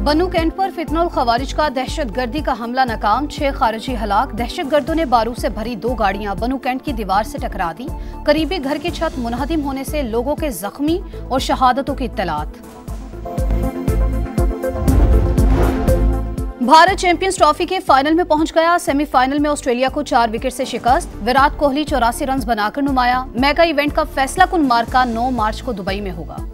बनू कैंट पर फितनुल खवारिज का दहशतगर्दी का हमला नाकाम, 6 खारिजी हलाक। दहशतगर्दों ने बारूद से भरी 2 गाड़ियां बनू कैंट की दीवार से टकरा दी। करीबी घर की छत मुनहदिम होने से लोगों के जख्मी और शहादतों की इत्तलात। भारत चैंपियंस ट्रॉफी के फाइनल में पहुंच गया। सेमीफाइनल में ऑस्ट्रेलिया को 4 विकेट से शिकस्त। विराट कोहली 84 रन बनाकर नुमाया। मेगा इवेंट का फैसला कुन मार्का 9 मार्च को दुबई में होगा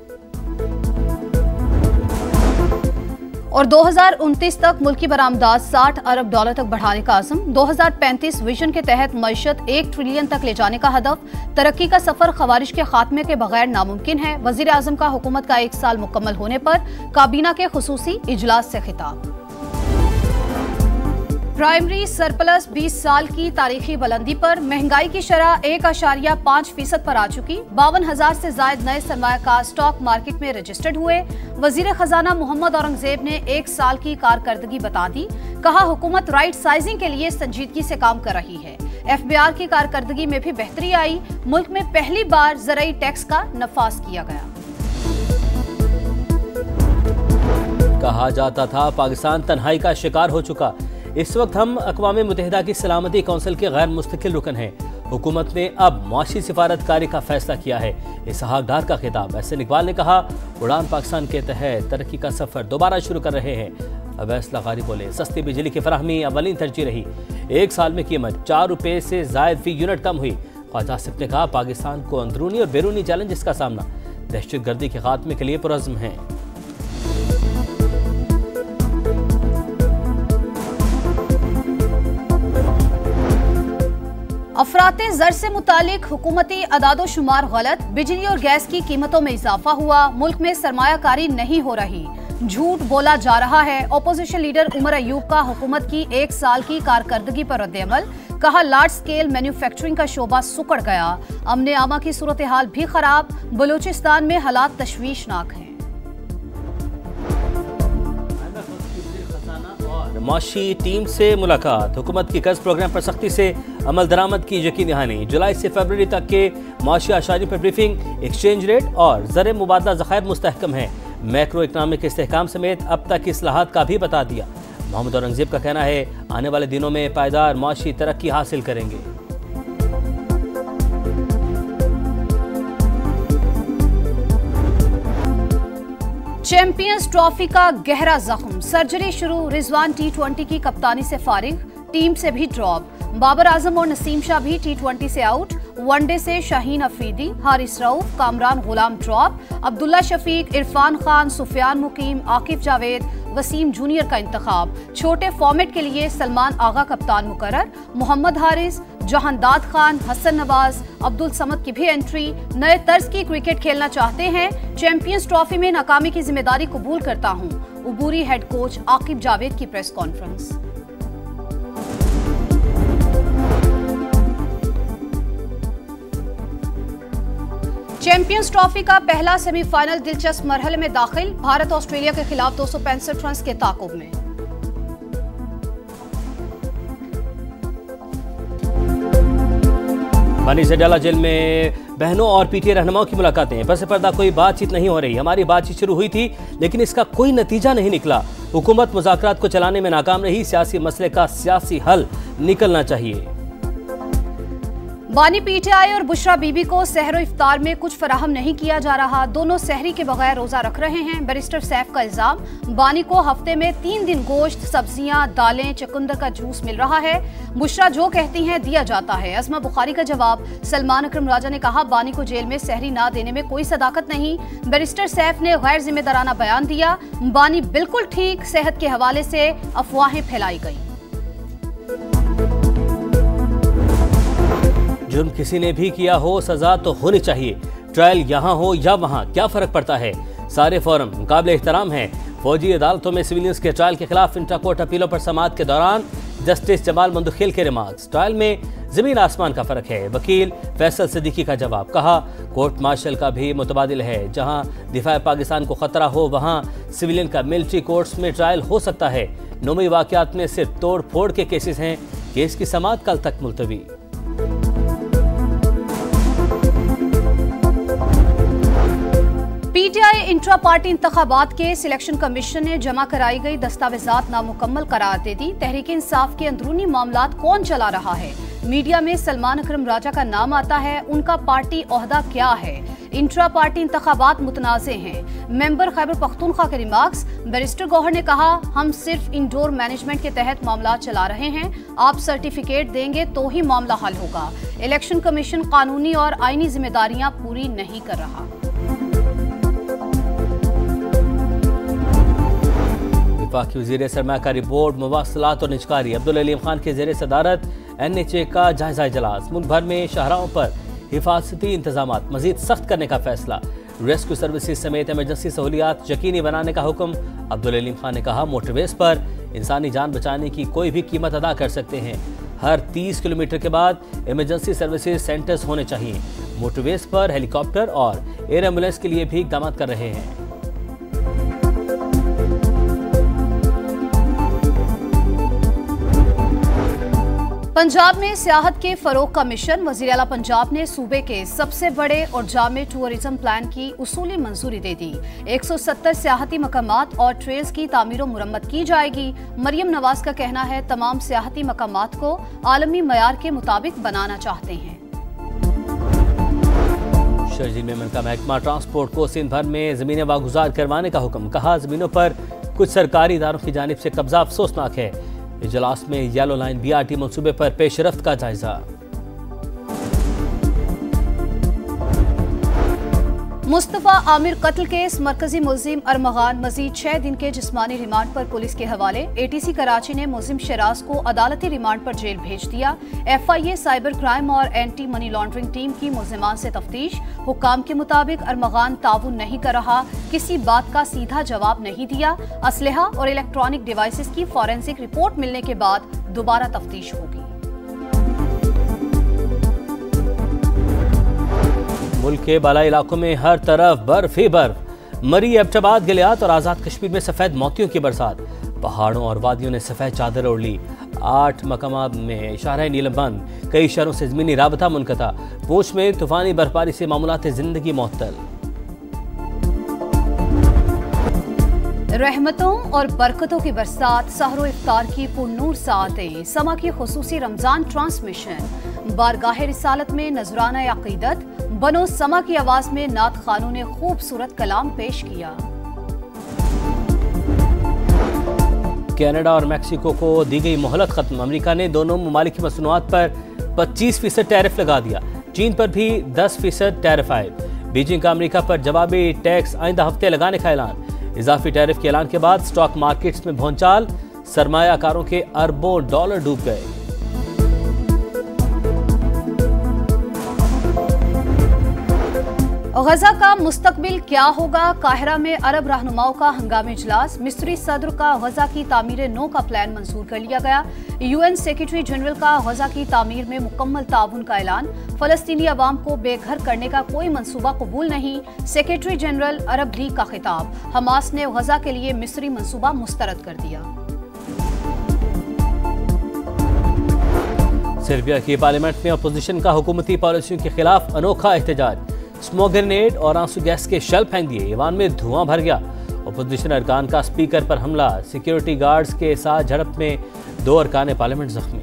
और 2029 तक मुल्की बरामदात $60 अरब तक बढ़ाने का आज़म। 2035 विजन के तहत मईशत 1 ट्रिलियन तक ले जाने का हदफ। तरक्की का सफर खवारिज के खात्मे के बगैर नामुमकिन है। वजीर आजम का हुकूमत का 1 साल मुकम्मल होने पर काबीना के खुसूसी इजलास से खिताब। प्राइमरी सरप्लस 20 साल की तारीखी बुलंदी पर। महंगाई की शरह 1.5% पर आ चुकी। 52,000 से ज्यादा नए सरमायाकार स्टॉक मार्केट में रजिस्टर्ड हुए। वजीर खजाना मोहम्मद औरंगजेब ने 1 साल की कारकर्दगी बता दी। कहा, हुकूमत राइट साइजिंग के लिए संजीदगी से काम कर रही है। FBR की कारकर्दगी में भी बेहतरी आई। मुल्क में पहली बार ज़राई टैक्स का नफाज किया गया। कहा जाता था पाकिस्तान तन्हाई का शिकार हो चुका। इस वक्त हम अक़वाम मुत्तहिदा की सलामती कौंसिल के गैर मुस्तकिल रुकन हैं। हुकूमत ने अब मुआशी सिफारतकारी का फैसला किया है। इसहाक डार का खिताब। एहसन इकबाल ने कहा, उड़ान पाकिस्तान के तहत तरक्की का सफर दोबारा शुरू कर रहे हैं। अवैस लगारी बोले, सस्ती बिजली की फराहमी अवलीन तरजीह रही। 1 साल में कीमत 4 रुपये से जायद फी यूनिट कम हुई। ख्वाजा आसिफ ने कहा, पाकिस्तान को अंदरूनी और बैरूनी चैलेंजेस का सामना। दहशतगर्दी के खात्मे के लिए पुरज़्म हैं। अफराते ज़र से मुतालिक हुकूमती अदादोशुमार गलत। बिजली और गैस की कीमतों में इजाफा हुआ। मुल्क में सरमायाकारी नहीं हो रही, झूठ बोला जा रहा है। अपोजिशन लीडर उमर अयूब का हुकूमत की 1 साल की कारकर्दगी पर रद्द-ए-अमल। कहा, लार्ज स्केल मैन्युफैक्चरिंग का शोबा सुकड़ गया। अमने आमा की सूरत हाल भी खराब। बलूचिस्तान में हालात तशवीशनाक हैं। माशी टीम से मुलाकात। हुकूमत की कर्ज प्रोग्राम पर सख्ती से अमल दरामद की यकीनी दहानी। जुलाई से फरवरी तक के माशी आशारी पर ब्रीफिंग। एक्सचेंज रेट और ज़र मुबादला ज़खायर मुस्तहकम है। मैक्रो इकनॉमिक इस्तेहकाम समेत अब तक की इस्लाहात का भी बता दिया। मोहम्मद औरंगजेब का कहना है, आने वाले दिनों में पायदार माशी तरक्की हासिल करेंगे। चैंपियंस ट्रॉफी का गहरा जख्म। सर्जरी शुरू। रिजवान T20 की कप्तानी से फारिग। टीम से भी ड्रॉप। बाबर आजम और नसीम शाह भी T20 से आउट। वनडे से शाहीन अफरीदी, हारिस रऊफ, कामरान गुलाम ड्रॉप। अब्दुल्ला शफीक, इरफान खान, सुफियान मुकीम, आकिफ जावेद, वसीम जूनियर का इंतखाब। छोटे फॉर्मेट के लिए सलमान आगा कप्तान मुकर्रर। मोहम्मद हारिस, जहानदाद खान, हसन नवाज, अब्दुल समद की भी एंट्री। नए तर्ज की क्रिकेट खेलना चाहते हैं। चैंपियंस ट्रॉफी में नाकामी की जिम्मेदारी कबूल करता हूं। उबूरी हेड कोच आकिफ जावेद की प्रेस कॉन्फ्रेंस। चैंपियंस ट्रॉफी का पहला सेमीफाइनल दिलचस्प मरहले में दाखिल। भारत ऑस्ट्रेलिया के खिलाफ 265 रन के ताकुब में। बनी जडाला जेल में बहनों और PTA रहनुमाओं की मुलाकातें। पस पर्दा कोई बातचीत नहीं हो रही। हमारी बातचीत शुरू हुई थी लेकिन इसका कोई नतीजा नहीं निकला। हुकूमत मुज़ाकरात को चलाने में नाकाम रही। सियासी मसले का सियासी हल निकलना चाहिए। बानी PTI और बुशरा बीबी को सहरो इफ्तार में कुछ फराहम नहीं किया जा रहा। दोनों सहरी के बगैर रोजा रख रहे हैं। बैरिस्टर सैफ का इल्जाम, बानी को हफ्ते में 3 दिन गोश्त, सब्जियां, दालें, चुकंदर का जूस मिल रहा है। बुशरा जो कहती हैं दिया जाता है। अज़मा बुखारी का जवाब। सलमान अकरम राजा ने कहा, बानी को जेल में सहरी ना देने में कोई सदाकत नहीं। बैरिस्टर सैफ ने गैर जिम्मेदाराना बयान दिया। बानी बिल्कुल ठीक। सेहत के हवाले से अफवाहें फैलाई गई। जुर्म किसी ने भी किया हो, सजा तो होनी चाहिए। ट्रायल यहाँ हो या वहाँ, क्या फर्क पड़ता है। सारे फोरम मुकाबले एहतराम हैं। फौजी अदालतों में सिविलियंस के ट्रायल के खिलाफ इंट्राकोर्ट अपीलों पर समाअत के दौरान जस्टिस जमाल मंदुखेल के रिमार्क्स। ट्रायल में जमीन आसमान का फर्क है। वकील फैसल सिद्दीकी का जवाब। कहा, कोर्ट मार्शल का भी मुतबादिल है। जहाँ दिफा पाकिस्तान को खतरा हो वहाँ सिविलियन का मिलिट्री कोर्ट्स में ट्रायल हो सकता है। नोमी वाक़यात में सिर्फ तोड़ फोड़ के केसेस हैं। केस की समाअत कल तक मुलतवी। PTI इंट्रा पार्टी इंतखाबात के सिलेक्शन कमीशन ने जमा कराई गई दस्तावेजात नामुकम्मल करार दे दी। तहरीक इंसाफ के अंदरूनी मामलात कौन चला रहा है? मीडिया में सलमान अकरम राजा का नाम आता है, उनका पार्टी ओहदा क्या है? इंट्रा पार्टी इंतखाबात मुतनाज़े हैं। मेंबर खैबर पख्तूनख्वा के रिमार्क्स। बैरिस्टर गौहर ने कहा, हम सिर्फ इंडोर मैनेजमेंट के तहत मामला चला रहे हैं, आप सर्टिफिकेट देंगे तो ही मामला हल होगा। इलेक्शन कमीशन कानूनी और आईनी जिम्मेदारियां पूरी नहीं कर रहा। वफाकी वज़ीर सरमाकारी बोर्ड मवासलात और निजकारी अब्दुल अलीम खान के ज़ेर सदारत NHA का जायजा इजलास। मुल्क भर में शाहराहों पर हिफाजती इंतजामात मजीद सख्त करने का फैसला। रेस्क्यू सर्विसेज समेत इमरजेंसी सहूलियात यकीनी बनाने का हुक्म। अब्दुल अलीम खान ने कहा, मोटरवेज पर इंसानी जान बचाने की कोई भी कीमत अदा कर सकते हैं। हर 30 किलोमीटर के बाद इमरजेंसी सर्विसेज सेंटर्स होने चाहिए। मोटरवेज पर हेलीकॉप्टर और एयर एम्बुलेंस के लिए भी इक़दाम कर रहे हैं। पंजाब में सियाहत के फरोग का मिशन। वज़ीर आला पंजाब ने सूबे के सबसे बड़े और जामे टूरिज्म प्लान की उसूली मंजूरी दे दी। 170 सियाहती मकामात और ट्रेल्स की तामीर और मुरम्मत की जाएगी। मरियम नवाज का कहना है, तमाम सियाहती मकामात को आलमी मयार के मुताबिक बनाना चाहते हैं। शरजील मेमन का महकमा ट्रांसपोर्ट को सिंध भर में जमीनें वागुजार करवाने का हुक्म। कहा, जमीनों पर कुछ सरकारी इदारों की जानिब से कब्जा अफसोसनाक है। इजलास में येलो लाइन BRT मंसूबे पर पेशरफ्त का जायजा। मुस्तफा आमिर कत्ल केस। मरकजी मुलजिम अरमगान मजीद 6 दिन के जिस्मानी रिमांड पर पुलिस के हवाले। ATC कराची ने मुलजिम शराज को अदालती रिमांड पर जेल भेज दिया। FIA साइबर क्राइम और एंटी मनी लॉन्ड्रिंग टीम की मुलजिमान से तफ्तीश। हुक्काम के मुताबिक अरमगान ताउन नहीं कर रहा, किसी बात का सीधा जवाब नहीं दिया। असलहा और इलेक्ट्रॉनिक डिवाइसेस की फॉरेंसिक रिपोर्ट मिलने के बाद दोबारा तफ्तीश होगी। मुल्क के बालाई इलाकों में हर तरफ बर्फ ही बर्फ। मरी, एबटाबाद, गिलियात और आज़ाद कश्मीर में सफ़ेद मोतियों की बरसात। पहाड़ों और वादियों ने सफ़ेद चादर ओढ़ ली। 8 मकामात में शाहराह नीलम बंद। कई शहरों से ज़मीनी राबता मुनक़ता। पूंछ में तूफ़ानी बर्फबारी से मामूलात ज़िंदगी मुअत्तल। रहमतों और बरकतों की बरसात, सहरो इफ्तार की पुरनूर सातें। समा की खुसूसी रमजान ट्रांसमिशन। बारगाह रिसालत में नजराना अक़ीदत। बनो समा की आवाज में नात खानों ने खूबसूरत कलाम पेश किया। कनाडा और मैक्सिको को दी गई मोहलत खत्म। अमेरिका ने दोनों ममालिक की मसनूआत पर 25% टैरिफ लगा दिया। चीन पर भी 10% टैरिफ आए। बीजिंग का अमेरिका पर जवाबी टैक्स आइंदा हफ्ते लगाने का ऐलान। इजाफी टैरिफ के ऐलान के बाद स्टॉक मार्केट्स में भौचाल। सरमायाकारों के अरबों डॉलर डूब गए। गजा का मुस्तकबिल क्या होगा? काहिरा में अरब रहनुमाओं का हंगामी इजलास। मिस्री सदर का गजा की तामीर नो का प्लान मंजूर कर लिया गया। UN सेक्रेटरी जनरल का गजा की तामीर में मुकम्मल ताउन का ऐलान। फलस्तीनी अवाम को बेघर करने का कोई मंसूबा कबूल नहीं। सेक्रेटरी जनरल अरब लीग का खिताब। हमास ने गजा के लिए मिस्री मंसूबा मुस्तरद कर दिया। सर्बिया की पार्लियामेंट में अपोजिशन का हुकूमती पॉलिसियों के खिलाफ अनोखा एहतजाज। स्मोक ग्रेनेड और आंसू गैस के शेल फेंक दिए। ईवान में धुआं भर गया। अपोजिशन अरकान का स्पीकर पर हमला। सिक्योरिटी गार्ड्स के साथ झड़प में 2 अरकान पार्लियामेंट जख्मी।